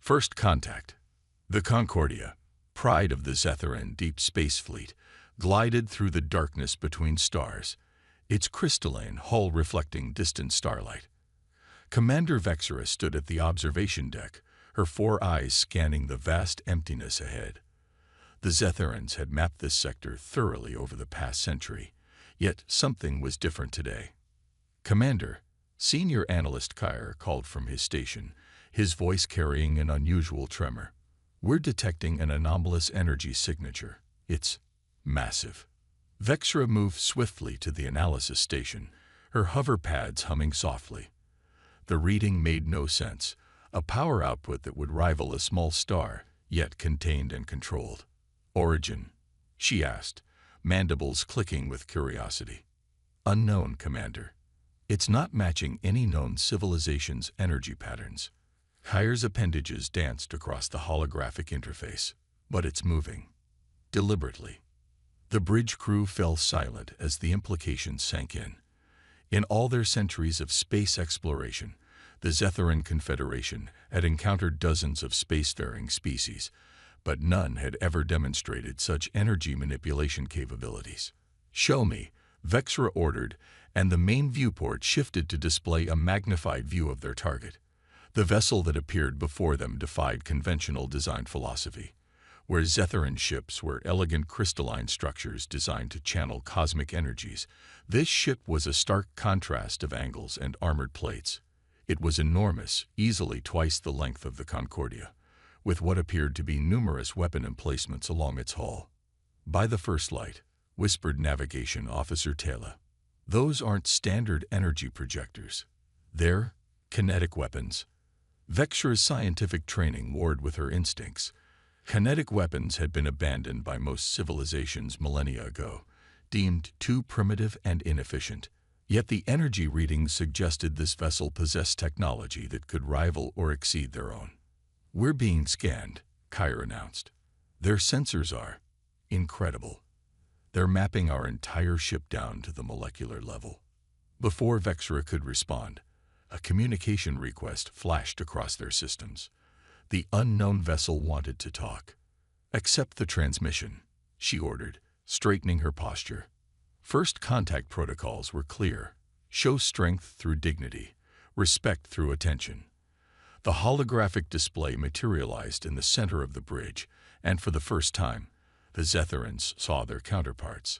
First contact. The Concordia, pride of the Zetheran Deep Space Fleet, glided through the darkness between stars, its crystalline hull reflecting distant starlight. Commander Vexera stood at the observation deck, her 4 eyes scanning the vast emptiness ahead. The Zetherans had mapped this sector thoroughly over the past century, yet something was different today. "Commander," Senior Analyst Kyer called from his station, his voice carrying an unusual tremor. "We're detecting an anomalous energy signature. It's massive." Vexera moved swiftly to the analysis station, her hover pads humming softly. The reading made no sense, a power output that would rival a small star, yet contained and controlled. "Origin?" she asked, mandibles clicking with curiosity. "Unknown, Commander. It's not matching any known civilization's energy patterns." Kyer's appendages danced across the holographic interface, but it's moving. Deliberately. The bridge crew fell silent as the implications sank in. In all their centuries of space exploration, the Zetheran Confederation had encountered dozens of spacefaring species, but none had ever demonstrated such energy manipulation capabilities. "Show me," Vexera ordered, and the main viewport shifted to display a magnified view of their target. The vessel that appeared before them defied conventional design philosophy. Where Zetheran ships were elegant crystalline structures designed to channel cosmic energies, this ship was a stark contrast of angles and armored plates. It was enormous, easily twice the length of the Concordia, with what appeared to be numerous weapon emplacements along its hull. "By the first light," whispered Navigation Officer Taylor. "Those aren't standard energy projectors. They're kinetic weapons." Vexera's scientific training warred with her instincts. Kinetic weapons had been abandoned by most civilizations millennia ago, deemed too primitive and inefficient. Yet the energy readings suggested this vessel possessed technology that could rival or exceed their own. "We're being scanned," Kyer announced. "Their sensors are incredible. They're mapping our entire ship down to the molecular level." Before Vexera could respond, a communication request flashed across their systems. The unknown vessel wanted to talk. "Accept the transmission," she ordered, straightening her posture. First contact protocols were clear. Show strength through dignity, respect through attention. The holographic display materialized in the center of the bridge, and for the first time, the Zetherans saw their counterparts.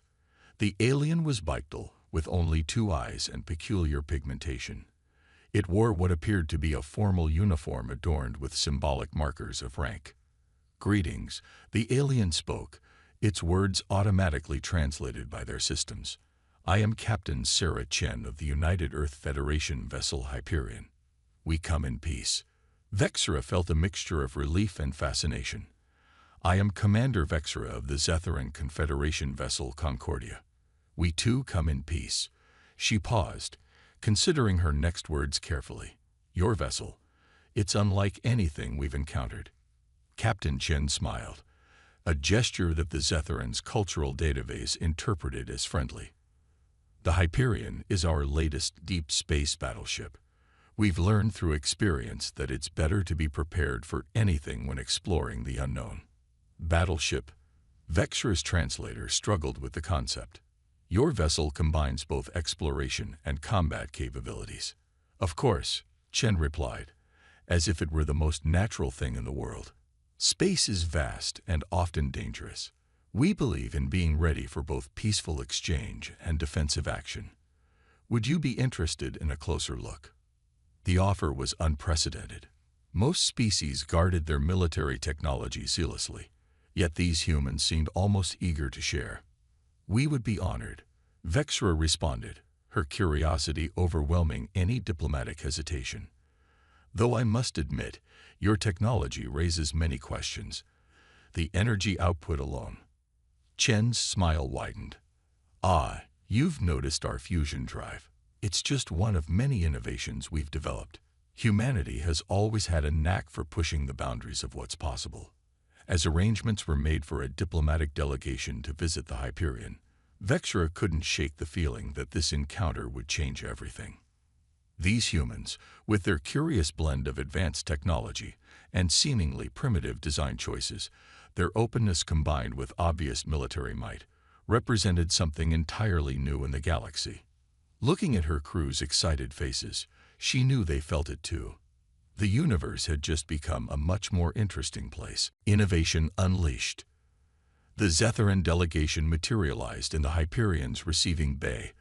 The alien was bipedal, with only 2 eyes and peculiar pigmentation. It wore what appeared to be a formal uniform adorned with symbolic markers of rank. "Greetings," the alien spoke, its words automatically translated by their systems. "I am Captain Sarah Chen of the United Earth Federation vessel Hyperion. We come in peace." Vexera felt a mixture of relief and fascination. "I am Commander Vexera of the Zetheran Confederation vessel Concordia. We too come in peace." She paused, considering her next words carefully. "Your vessel, it's unlike anything we've encountered." Captain Chen smiled, a gesture that the Zetherans' cultural database interpreted as friendly. "The Hyperion is our latest deep space battleship. We've learned through experience that it's better to be prepared for anything when exploring the unknown." "Battleship?" Vexera's translator struggled with the concept. "Your vessel combines both exploration and combat capabilities." "Of course," Chen replied, as if it were the most natural thing in the world. "Space is vast and often dangerous. We believe in being ready for both peaceful exchange and defensive action. Would you be interested in a closer look?" The offer was unprecedented. Most species guarded their military technology zealously, yet these humans seemed almost eager to share. "We would be honored," Vexera responded, her curiosity overwhelming any diplomatic hesitation. "Though I must admit, your technology raises many questions. The energy output alone." Chen's smile widened. "Ah, you've noticed our fusion drive. It's just one of many innovations we've developed. Humanity has always had a knack for pushing the boundaries of what's possible." As arrangements were made for a diplomatic delegation to visit the Hyperion, Vexera couldn't shake the feeling that this encounter would change everything. These humans, with their curious blend of advanced technology and seemingly primitive design choices, their openness combined with obvious military might, represented something entirely new in the galaxy. Looking at her crew's excited faces, she knew they felt it too. The universe had just become a much more interesting place. Innovation unleashed. The Zetheran delegation materialized in the Hyperion's receiving bay,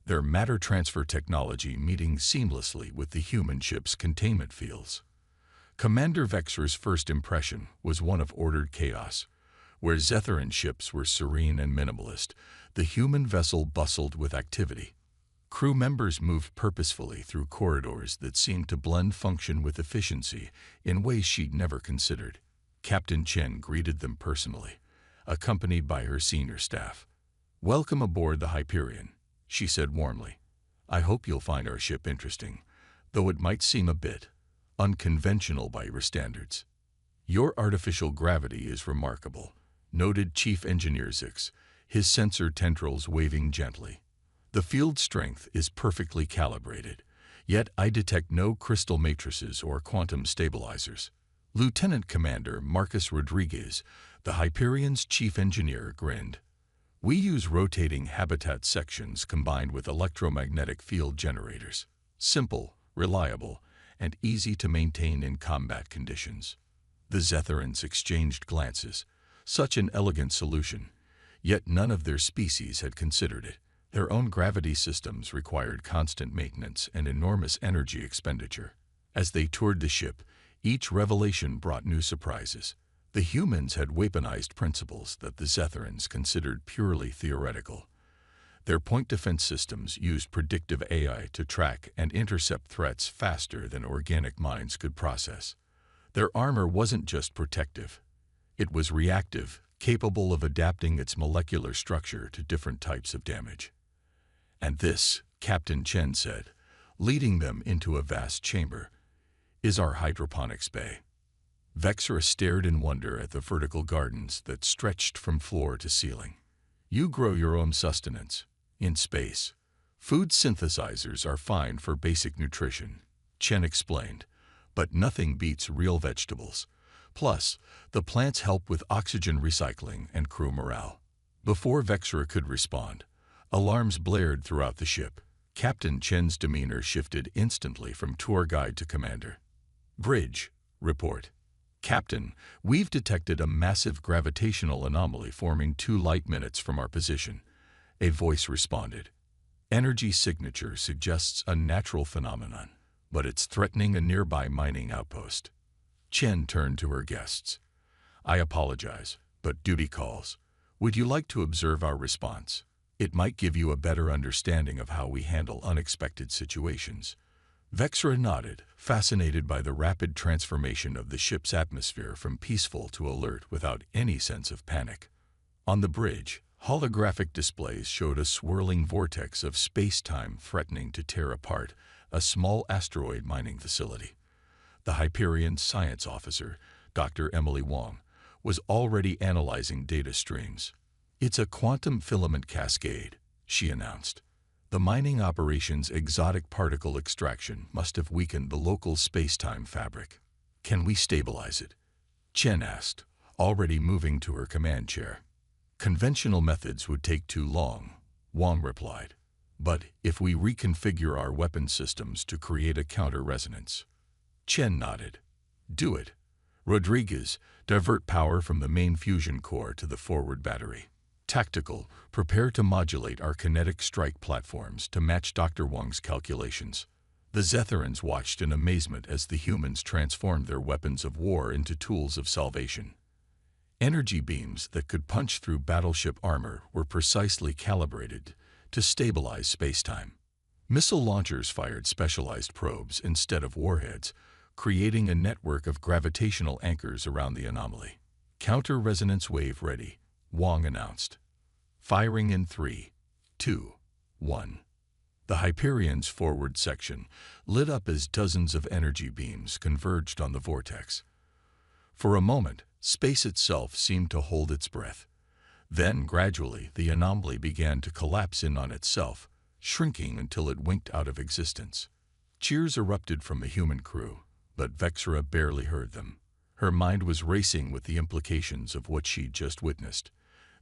their matter transfer technology meeting seamlessly with the human ship's containment fields. Commander Vexor's first impression was one of ordered chaos. Where Zetheran ships were serene and minimalist, the human vessel bustled with activity. Crew members moved purposefully through corridors that seemed to blend function with efficiency in ways she'd never considered. Captain Chen greeted them personally, accompanied by her senior staff. "Welcome aboard the Hyperion," she said warmly. "I hope you'll find our ship interesting, though it might seem a bit unconventional by your standards." "Your artificial gravity is remarkable," noted Chief Engineer Zix, his sensor tendrils waving gently. "The field strength is perfectly calibrated, yet I detect no crystal matrices or quantum stabilizers." Lieutenant Commander Marcus Rodriguez, the Hyperion's chief engineer, grinned. "We use rotating habitat sections combined with electromagnetic field generators. Simple, reliable, and easy to maintain in combat conditions." The Zetherans exchanged glances. Such an elegant solution, yet none of their species had considered it. Their own gravity systems required constant maintenance and enormous energy expenditure. As they toured the ship, each revelation brought new surprises. The humans had weaponized principles that the Zetherans considered purely theoretical. Their point defense systems used predictive AI to track and intercept threats faster than organic minds could process. Their armor wasn't just protective. It was reactive, capable of adapting its molecular structure to different types of damage. "And this," Captain Chen said, leading them into a vast chamber, "is our hydroponics bay." Vexor stared in wonder at the vertical gardens that stretched from floor to ceiling. "You grow your own sustenance. In space, food synthesizers are fine for basic nutrition," Chen explained, "but nothing beats real vegetables. Plus, the plants help with oxygen recycling and crew morale." Before Vexor could respond, alarms blared throughout the ship. Captain Chen's demeanor shifted instantly from tour guide to commander. "Bridge, report." "Captain, we've detected a massive gravitational anomaly forming 2 light minutes from our position," a voice responded. "Energy signature suggests a natural phenomenon, but it's threatening a nearby mining outpost." Chen turned to her guests. "I apologize, but duty calls. Would you like to observe our response? It might give you a better understanding of how we handle unexpected situations." Vexra nodded, fascinated by the rapid transformation of the ship's atmosphere from peaceful to alert without any sense of panic. On the bridge, holographic displays showed a swirling vortex of space-time threatening to tear apart a small asteroid mining facility. The Hyperion science officer, Dr. Emily Wong, was already analyzing data streams. "It's a quantum filament cascade," she announced. "The mining operation's exotic particle extraction must have weakened the local space-time fabric." "Can we stabilize it?" Chen asked, already moving to her command chair. "Conventional methods would take too long," Wong replied. "But if we reconfigure our weapon systems to create a counter-resonance." Chen nodded. "Do it. Rodriguez, divert power from the main fusion core to the forward battery. Tactical, prepare to modulate our kinetic strike platforms to match Dr. Wong's calculations." The Zetherans watched in amazement as the humans transformed their weapons of war into tools of salvation. Energy beams that could punch through battleship armor were precisely calibrated to stabilize space-time. Missile launchers fired specialized probes instead of warheads, creating a network of gravitational anchors around the anomaly. "Counter-resonance wave ready," Wong announced. "Firing in 3, 2, 1. The Hyperion's forward section lit up as dozens of energy beams converged on the vortex. For a moment, space itself seemed to hold its breath. Then, gradually, the anomaly began to collapse in on itself, shrinking until it winked out of existence. Cheers erupted from the human crew, but Vexra barely heard them. Her mind was racing with the implications of what she'd just witnessed.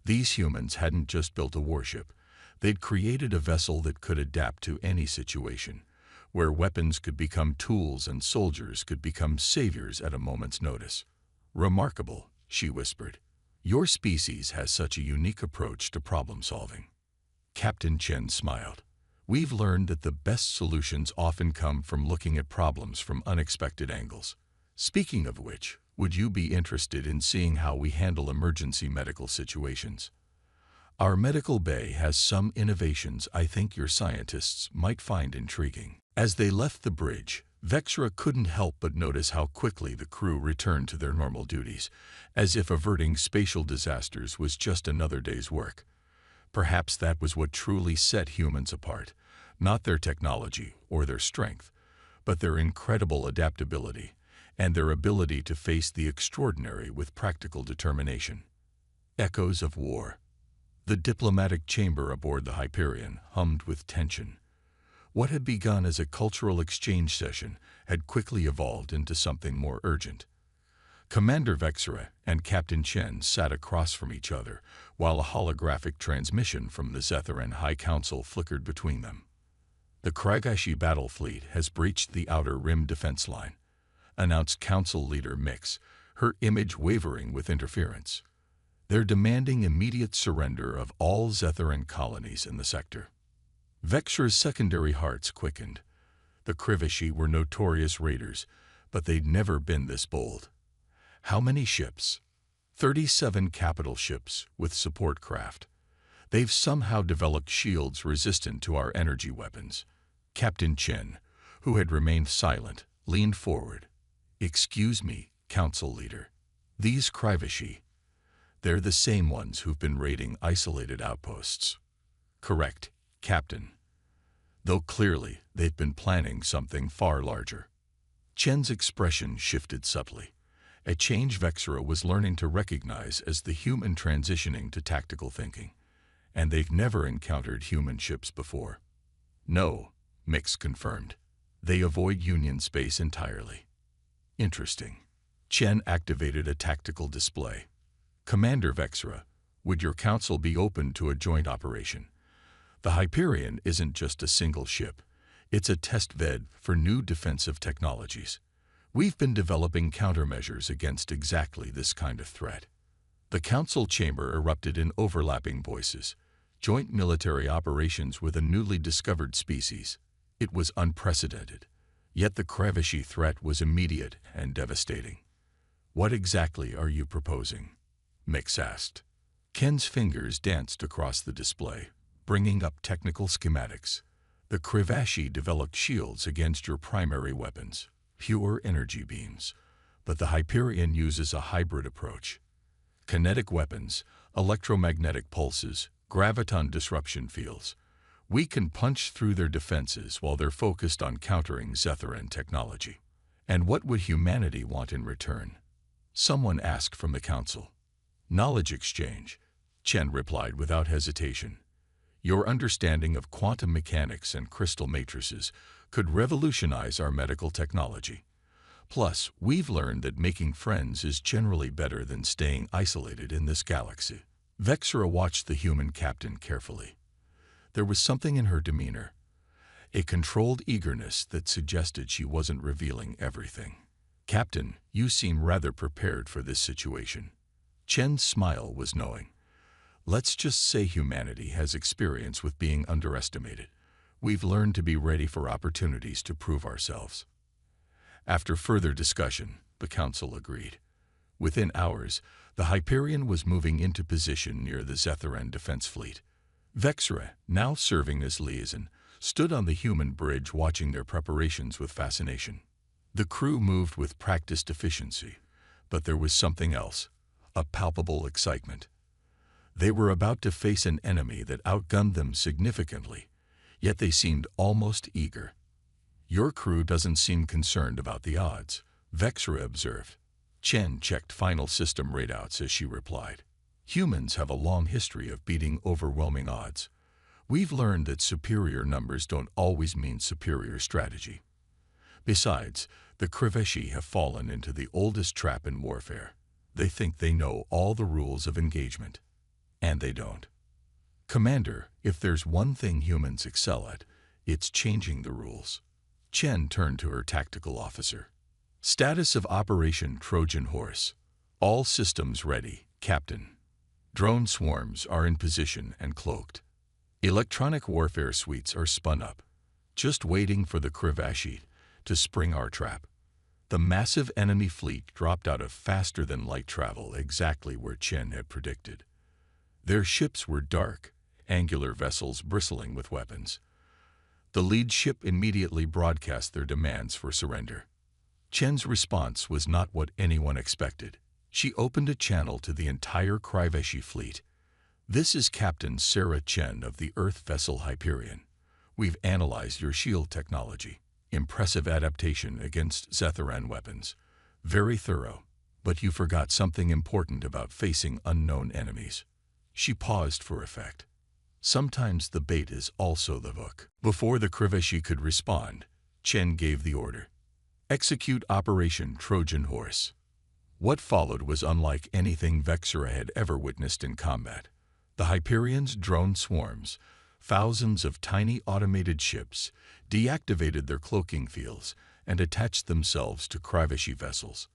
These humans hadn't just built a warship. They'd created a vessel that could adapt to any situation, where weapons could become tools and soldiers could become saviors at a moment's notice. "Remarkable," she whispered. "Your species has such a unique approach to problem solving." Captain Chen smiled. "We've learned that the best solutions often come from looking at problems from unexpected angles. Speaking of which, would you be interested in seeing how we handle emergency medical situations? Our medical bay has some innovations I think your scientists might find intriguing." As they left the bridge, Vexra couldn't help but notice how quickly the crew returned to their normal duties, as if averting spatial disasters was just another day's work. Perhaps that was what truly set humans apart, not their technology or their strength, but their incredible adaptability and their ability to face the extraordinary with practical determination. Echoes of war. The diplomatic chamber aboard the Hyperion hummed with tension. What had begun as a cultural exchange session had quickly evolved into something more urgent. Commander Vexra and Captain Chen sat across from each other, while a holographic transmission from the Zetharan High Council flickered between them. "The Kragashi battle fleet has breached the outer rim defense line," announced Council Leader Mix, her image wavering with interference. "They're demanding immediate surrender of all Zetharan colonies in the sector." Vexra's secondary hearts quickened. The Krivashi were notorious raiders, but they'd never been this bold. How many ships? 37 capital ships with support craft. They've somehow developed shields resistant to our energy weapons. Captain Chen, who had remained silent, leaned forward. "Excuse me, Council Leader. These Krivashi, they're the same ones who've been raiding isolated outposts." "Correct, Captain. Though clearly they've been planning something far larger." Chen's expression shifted subtly, a change Vexra was learning to recognize as the human transitioning to tactical thinking. "And they've never encountered human ships before." "No," Mix confirmed. "They avoid Union space entirely." "Interesting." Chen activated a tactical display. "Commander Vexra, would your council be open to a joint operation? The Hyperion isn't just a single ship. It's a test bed for new defensive technologies. We've been developing countermeasures against exactly this kind of threat." The council chamber erupted in overlapping voices. Joint military operations with a newly discovered species. It was unprecedented. Yet the Kravashi threat was immediate and devastating. "What exactly are you proposing?" Mix asked. Ken's fingers danced across the display, bringing up technical schematics. "The Krivashi developed shields against your primary weapons, pure energy beams, but the Hyperion uses a hybrid approach. Kinetic weapons, electromagnetic pulses, graviton disruption fields. We can punch through their defenses while they're focused on countering Zetharan technology." "And what would humanity want in return?" someone asked from the council. "Knowledge exchange," Chen replied without hesitation. "Your understanding of quantum mechanics and crystal matrices could revolutionize our medical technology. Plus, we've learned that making friends is generally better than staying isolated in this galaxy." Vexra watched the human captain carefully. There was something in her demeanor, a controlled eagerness that suggested she wasn't revealing everything. "Captain, you seem rather prepared for this situation." Chen's smile was knowing. "Let's just say humanity has experience with being underestimated. We've learned to be ready for opportunities to prove ourselves." After further discussion, the council agreed. Within hours, the Hyperion was moving into position near the Zetharan defense fleet. Vexra, now serving as liaison, stood on the human bridge watching their preparations with fascination. The crew moved with practiced efficiency, but there was something else, a palpable excitement. They were about to face an enemy that outgunned them significantly, yet they seemed almost eager. "Your crew doesn't seem concerned about the odds," Vexra observed. Chen checked final system readouts as she replied. "Humans have a long history of beating overwhelming odds. We've learned that superior numbers don't always mean superior strategy." Besides, the Kriveshi have fallen into the oldest trap in warfare. They think they know all the rules of engagement. And they don't. Commander, if there's one thing humans excel at, it's changing the rules. Chen turned to her tactical officer. Status of Operation Trojan Horse. All systems ready, Captain. Drone swarms are in position and cloaked. Electronic warfare suites are spun up, just waiting for the Kriveshi to spring our trap. The massive enemy fleet dropped out of faster-than-light travel exactly where Chen had predicted. Their ships were dark, angular vessels bristling with weapons. The lead ship immediately broadcast their demands for surrender. Chen's response was not what anyone expected. She opened a channel to the entire Kriveshi fleet. This is Captain Sarah Chen of the Earth vessel Hyperion. We've analyzed your shield technology. Impressive adaptation against Zetheran weapons. Very thorough. But you forgot something important about facing unknown enemies. She paused for effect. Sometimes the bait is also the hook. Before the Kriveshi could respond, Chen gave the order. Execute Operation Trojan Horse. What followed was unlike anything Vexera had ever witnessed in combat. The Hyperion's drone swarms, thousands of tiny automated ships, deactivated their cloaking fields and attached themselves to Kriveshi vessels.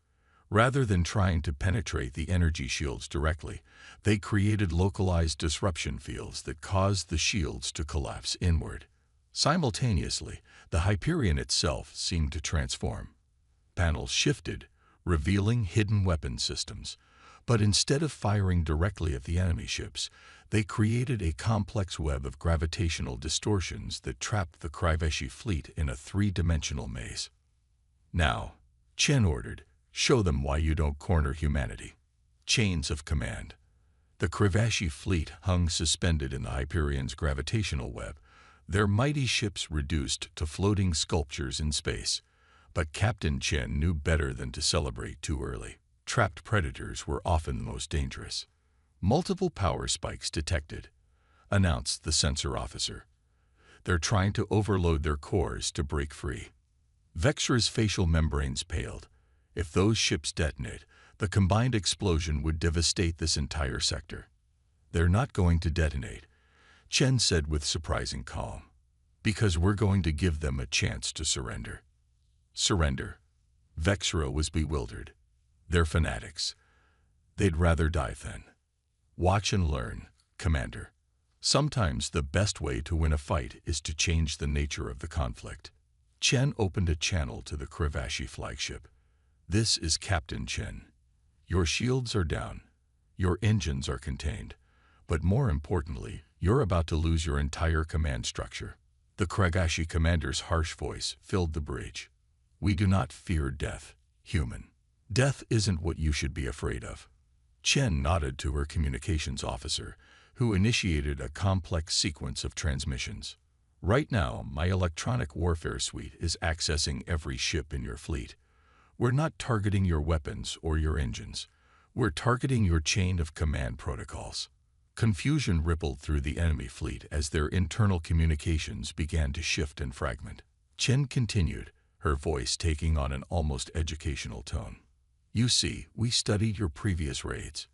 Rather than trying to penetrate the energy shields directly, they created localized disruption fields that caused the shields to collapse inward. Simultaneously, the Hyperion itself seemed to transform. Panels shifted, revealing hidden weapon systems. But instead of firing directly at the enemy ships, they created a complex web of gravitational distortions that trapped the Kriveshi fleet in a three-dimensional maze. Now, Chen ordered, show them why you don't corner humanity. Chains of command. The Kriveshi fleet hung suspended in the Hyperion's gravitational web, their mighty ships reduced to floating sculptures in space. But Captain Chen knew better than to celebrate too early. Trapped predators were often the most dangerous. Multiple power spikes detected, announced the sensor officer. They're trying to overload their cores to break free. Vexera's facial membranes paled. If those ships detonate, the combined explosion would devastate this entire sector. They're not going to detonate, Chen said with surprising calm, because we're going to give them a chance to surrender. Surrender? Vexera was bewildered. They're fanatics. They'd rather die then. Watch and learn, Commander. Sometimes the best way to win a fight is to change the nature of the conflict. Chen opened a channel to the Kriveshi flagship. This is Captain Chen. Your shields are down. Your engines are contained. But more importantly, you're about to lose your entire command structure. The Kriveshi commander's harsh voice filled the breach. We do not fear death, human. Death isn't what you should be afraid of. Chen nodded to her communications officer, who initiated a complex sequence of transmissions. Right now, my electronic warfare suite is accessing every ship in your fleet. We're not targeting your weapons or your engines. We're targeting your chain of command protocols. Confusion rippled through the enemy fleet as their internal communications began to shift and fragment. Chen continued, her voice taking on an almost educational tone. You see, we studied your previous raids.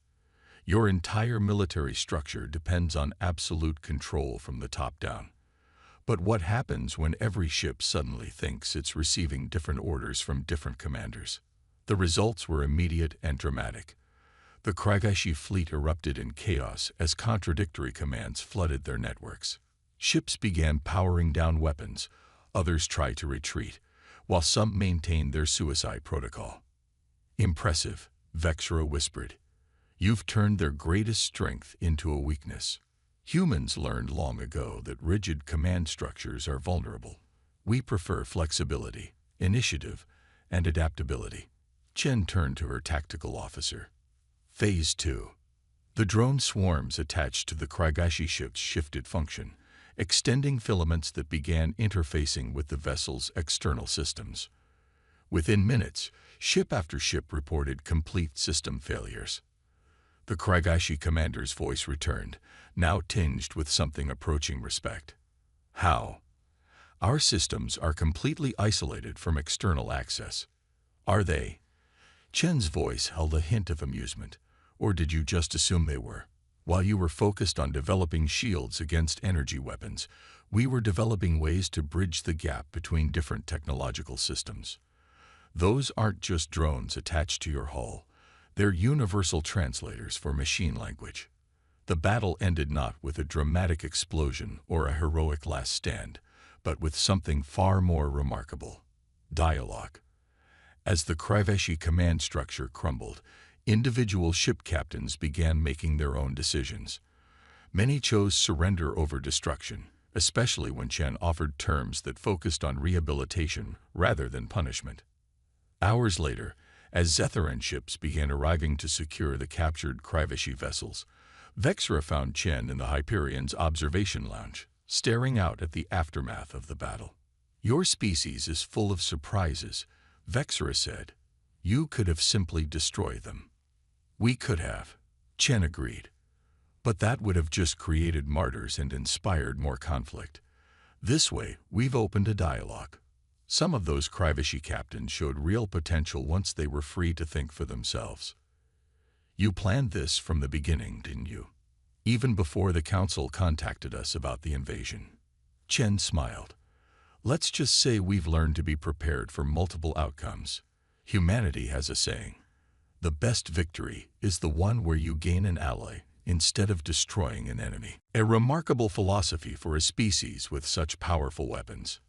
Your entire military structure depends on absolute control from the top down. But what happens when every ship suddenly thinks it's receiving different orders from different commanders? The results were immediate and dramatic. The Kriveshi fleet erupted in chaos as contradictory commands flooded their networks. Ships began powering down weapons, others tried to retreat, while some maintained their suicide protocol. Impressive, Vexera whispered. You've turned their greatest strength into a weakness. Humans learned long ago that rigid command structures are vulnerable. We prefer flexibility, initiative, and adaptability. Chen turned to her tactical officer. Phase 2. The drone swarms attached to the Kriveshi ships shifted function, extending filaments that began interfacing with the vessel's external systems. Within minutes, ship after ship reported complete system failures. The Kriveshi commander's voice returned, now tinged with something approaching respect. How? Our systems are completely isolated from external access. Are they? Chen's voice held a hint of amusement. Or did you just assume they were? While you were focused on developing shields against energy weapons, we were developing ways to bridge the gap between different technological systems. Those aren't just drones attached to your hull. They're universal translators for machine language. The battle ended not with a dramatic explosion or a heroic last stand, but with something far more remarkable: dialogue. As the Kriveshi command structure crumbled, individual ship captains began making their own decisions. Many chose surrender over destruction, especially when Chen offered terms that focused on rehabilitation rather than punishment. Hours later, as Zetheran ships began arriving to secure the captured Kriveshi vessels, Vexra found Chen in the Hyperion's observation lounge, staring out at the aftermath of the battle. "Your species is full of surprises," Vexra said. "You could have simply destroyed them." "We could have," Chen agreed. "But that would have just created martyrs and inspired more conflict. This way, we've opened a dialogue. Some of those Kriveshi captains showed real potential once they were free to think for themselves. You planned this from the beginning, didn't you? Even before the Council contacted us about the invasion." Chen smiled. "Let's just say we've learned to be prepared for multiple outcomes. Humanity has a saying: the best victory is the one where you gain an ally instead of destroying an enemy. A remarkable philosophy for a species with such powerful weapons.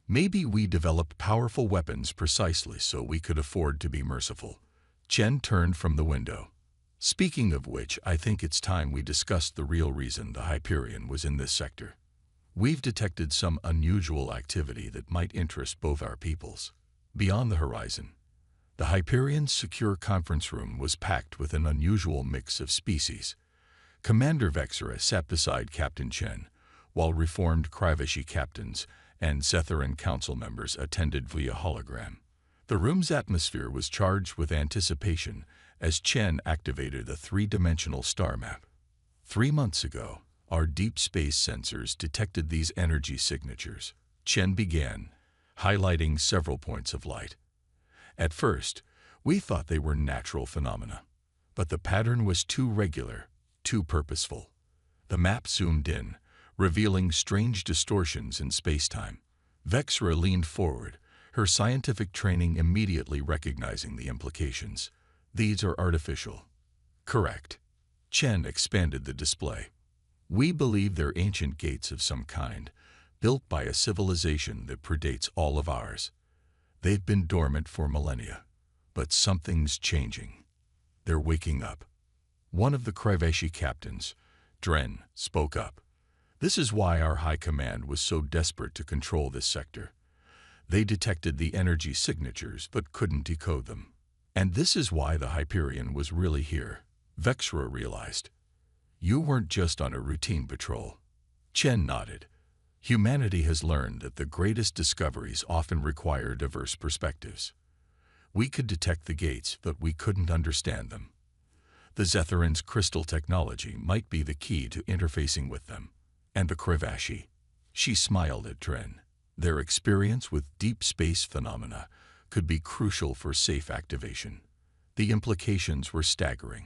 Maybe we developed powerful weapons precisely so we could afford to be merciful." Chen turned from the window. "Speaking of which, I think it's time we discussed the real reason the Hyperion was in this sector. We've detected some unusual activity that might interest both our peoples." Beyond the horizon, the Hyperion's secure conference room was packed with an unusual mix of species. Commander Vexra sat beside Captain Chen, while reformed Kriveshi captains and Zetheran council members attended via hologram. The room's atmosphere was charged with anticipation as Chen activated a three-dimensional star map. 3 months ago, our deep space sensors detected these energy signatures. Chen began, highlighting several points of light. At first, we thought they were natural phenomena, but the pattern was too regular, too purposeful. The map zoomed in, revealing strange distortions in space-time. Vexra leaned forward, her scientific training immediately recognizing the implications. "These are artificial." "Correct." Chen expanded the display. "We believe they're ancient gates of some kind, built by a civilization that predates all of ours. They've been dormant for millennia, but something's changing. They're waking up." One of the Kriveshi captains, Dren, spoke up. "This is why our high command was so desperate to control this sector. They detected the energy signatures but couldn't decode them. And this is why the Hyperion was really here," Vexra realized. "You weren't just on a routine patrol." Chen nodded. "Humanity has learned that the greatest discoveries often require diverse perspectives. We could detect the gates, but we couldn't understand them. The Zetheran's crystal technology might be the key to interfacing with them. And the Kriveshi." She smiled at Dren. "Their experience with deep space phenomena could be crucial for safe activation." The implications were staggering.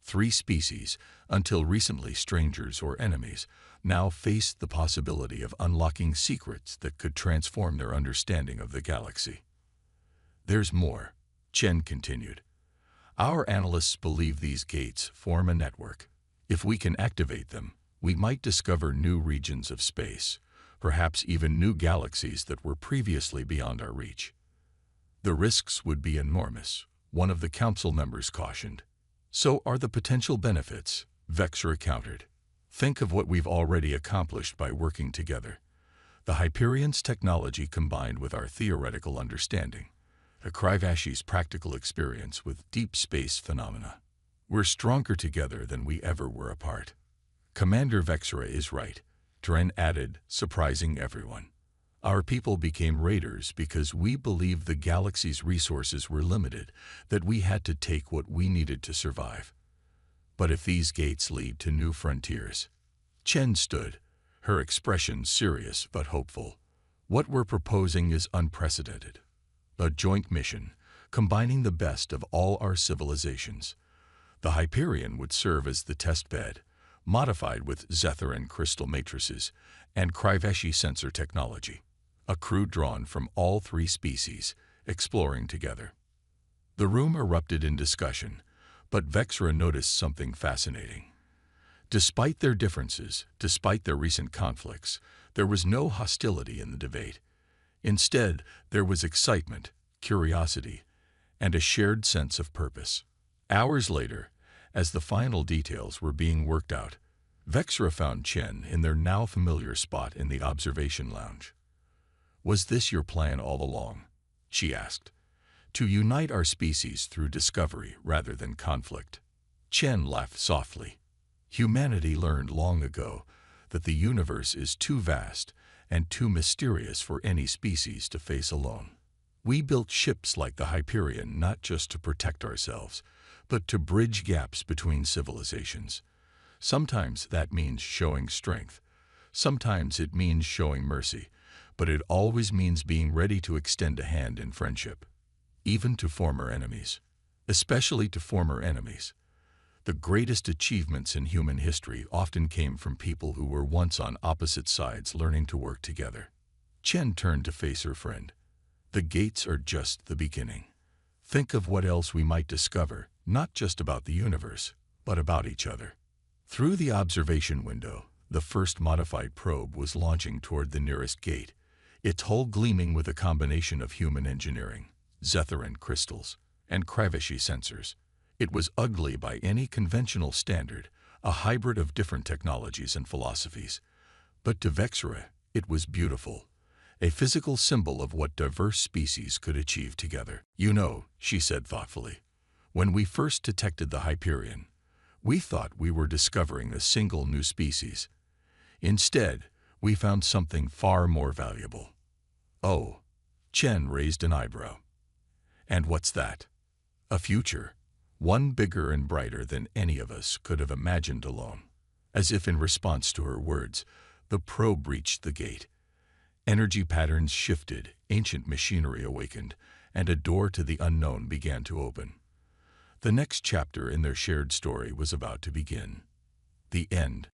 3 species, until recently strangers or enemies, now faced the possibility of unlocking secrets that could transform their understanding of the galaxy. "There's more," Chen continued. "Our analysts believe these gates form a network. If we can activate them, we might discover new regions of space, perhaps even new galaxies that were previously beyond our reach. The risks would be enormous," one of the council members cautioned. "So are the potential benefits," Vexra countered. "Think of what we've already accomplished by working together. The Hyperion's technology combined with our theoretical understanding, the Krivashi's practical experience with deep space phenomena. We're stronger together than we ever were apart." "Commander Vexra is right," Dren added, surprising everyone. "Our people became raiders because we believed the galaxy's resources were limited, that we had to take what we needed to survive. But if these gates lead to new frontiers..." Chen stood, her expression serious but hopeful. What we're proposing is unprecedented. A joint mission, combining the best of all our civilizations. The Hyperion would serve as the test bed, modified with Zethran crystal matrices and Kriveshi sensor technology. A crew drawn from all three species, exploring together. The room erupted in discussion, but Vexra noticed something fascinating. Despite their differences, despite their recent conflicts, there was no hostility in the debate. Instead, there was excitement, curiosity, and a shared sense of purpose. Hours later, as the final details were being worked out, Vexra found Chen in their now familiar spot in the observation lounge. "Was this your plan all along?" she asked. "To unite our species through discovery rather than conflict?" Chen laughed softly. "Humanity learned long ago that the universe is too vast and too mysterious for any species to face alone. We built ships like the Hyperion not just to protect ourselves, but to bridge gaps between civilizations. Sometimes that means showing strength. Sometimes it means showing mercy, but it always means being ready to extend a hand in friendship, even to former enemies. Especially to former enemies. The greatest achievements in human history often came from people who were once on opposite sides learning to work together." Chen turned to face her friend. "The gates are just the beginning. Think of what else we might discover, not just about the universe, but about each other." Through the observation window, the first modified probe was launching toward the nearest gate, its hull gleaming with a combination of human engineering, Zethran crystals, and Kriveshi sensors. It was ugly by any conventional standard, a hybrid of different technologies and philosophies. But to Vexra, it was beautiful, a physical symbol of what diverse species could achieve together. "You know," she said thoughtfully, "when we first detected the Hyperion, we thought we were discovering a single new species. Instead, we found something far more valuable." "Oh," Chen raised an eyebrow. "And what's that?" "A future. One bigger and brighter than any of us could have imagined alone." As if in response to her words, the probe reached the gate. Energy patterns shifted, ancient machinery awakened, and a door to the unknown began to open. The next chapter in their shared story was about to begin. The end.